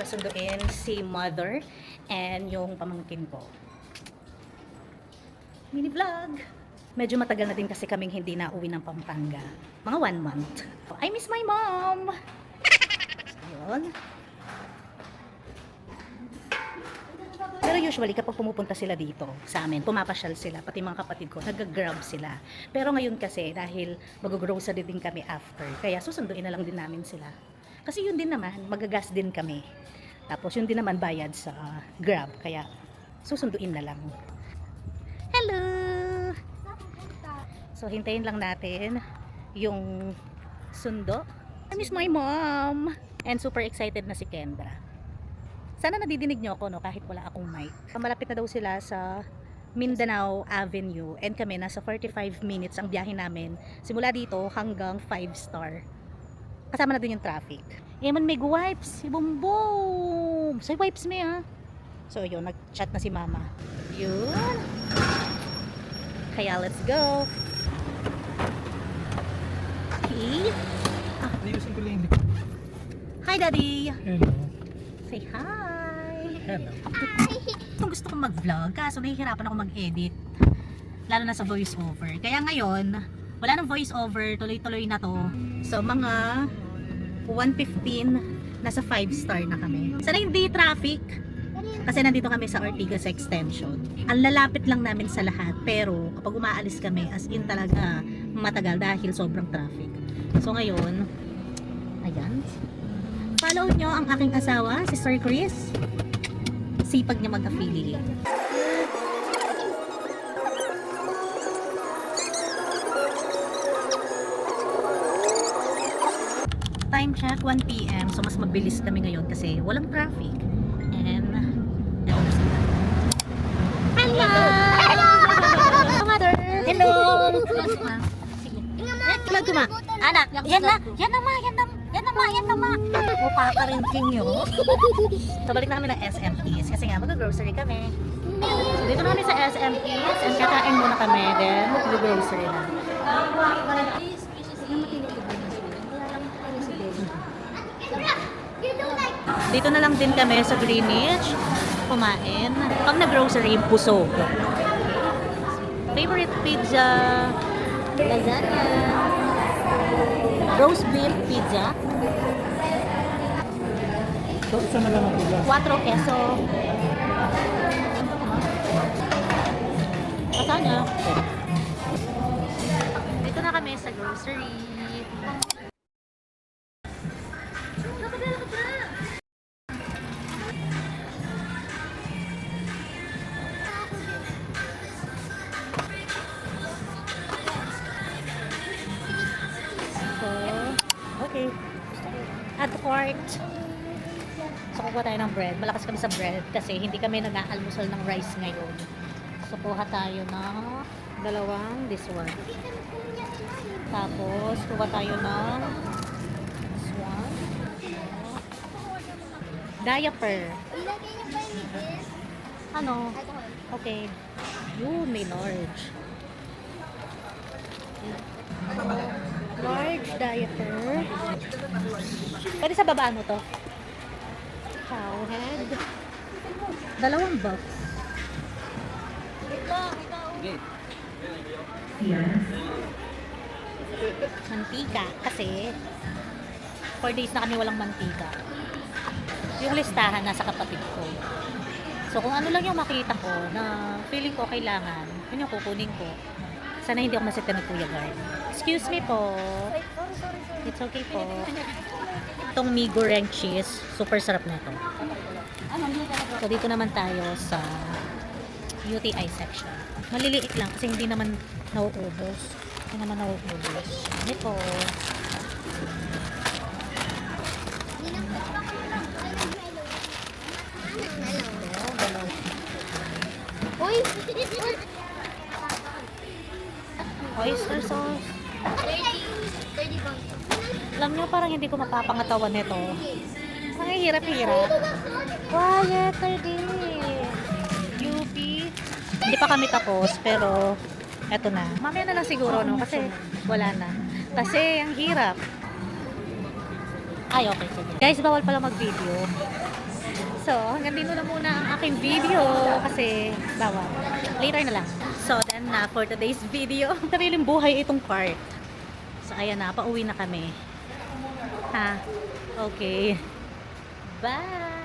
sunduin si mother and yung pamangkin ko. Mini vlog! Medyo matagal na din kasi kaming hindi nauwi ng Pampanga. Mga 1 month. I miss my mom! Ayun. Pero usually kapag pumupunta sila dito sa amin, pumapasyal sila, pati mga kapatid ko, nag-grab sila. Pero ngayon kasi dahil mag-grocery din kami after, kaya susunduin na lang din namin sila. Kasi yun din naman, magagas din kami. Tapos yun din naman bayad sa grab, kaya susunduin na lang. Hello! So hintayin lang natin yung sundo. I miss my mom! And super excited na si Kendra. Sana nadidinig nyo ako, no, kahit wala akong mic. Malapit na daw sila sa Mindanao Avenue and kami nasa 45 minutes ang biyahe namin simula dito hanggang 5-star. Kasama na din yung traffic. Eman may wipes, si Bumbum. So wipes me ha. So yun, nag-chat na si mama. Yun. Kaya let's go. Okay. Hi daddy. Hello. Say hi! Hello. Kung gusto kong mag-vlog, kaso nahihirapan ako mag-edit. Lalo na sa voice over. Kaya ngayon, wala nang voice over, tuloy-tuloy na to. So mga 1:15, nasa 5-star na kami. Sana hindi traffic. Kasi nandito kami sa Ortigas Extension. Ang lalapit lang namin sa lahat, pero kapag umaalis kami, as in talaga matagal dahil sobrang traffic. So ngayon, ayan. Follow nyo ang aking asawa, si Sir Chris. Sipag niya mag-affiliate. Time check, 1 PM. So mas mabilis kami ngayon kasi walang traffic. And, ewan na sila. Hello! Mother! Hello! Vlog ko ma. Anak, yan na ma. Mukha ka rin kinyo. So balik na kami ng SMPs kasi nga mag-grocery kami. So dito na kami sa SMPs and kakain muna kami, then mag-grocery na. Dito na lang din kami sa Greenwich kumain. Pag nag-grocery, busog. Favorite pizza, lasagna, roast beef pizza, Saan na lang ang pula? 4 queso. Lasagna. Dito na kami sa grocery. Okay. At court. So, kukuha tayo ng bread. Malakas kami sa bread kasi hindi kami nag-aalmusal ng rice ngayon. So, kuha tayo ng this one. Tapos, kuha tayo ng this one. Diaper. Ano? Okay. Yun, may large. Large diaper. Pwede sa baba mo to? Cowhead. 2 box. Mantika. Kasi 4 days na kami walang mantika. Yung listahan nasa kapatid ko. So kung ano lang yung makita ko na feeling ko kailangan, yun yung kukunin ko. Sana hindi ako masita ng Kuya Guard. Excuse me po. It's okay po. Itong mee goreng cheese, super sarap na ito. So dito naman tayo sa UTI section. Maliliit lang kasi hindi naman nauubos. Hindi naman nauubos. Ito. Oyster sauce. 30 pounds. Alam nyo, parang hindi ko mapapangatawan nito. Ang hirap-hirap. Quiet, 30. UP. Hindi pa kami tapos, pero eto na. Mamaya na lang siguro, no? Kasi wala na. Kasi ang hirap. Ay, okay, sige. Guys, bawal pala mag-video. So, hanggang dito na muna ang aking video kasi bawal. Later na lang. So, then for today's video, sariling buhay itong part. So, ayan na, pauwi na kami. Ha? Okay. Bye!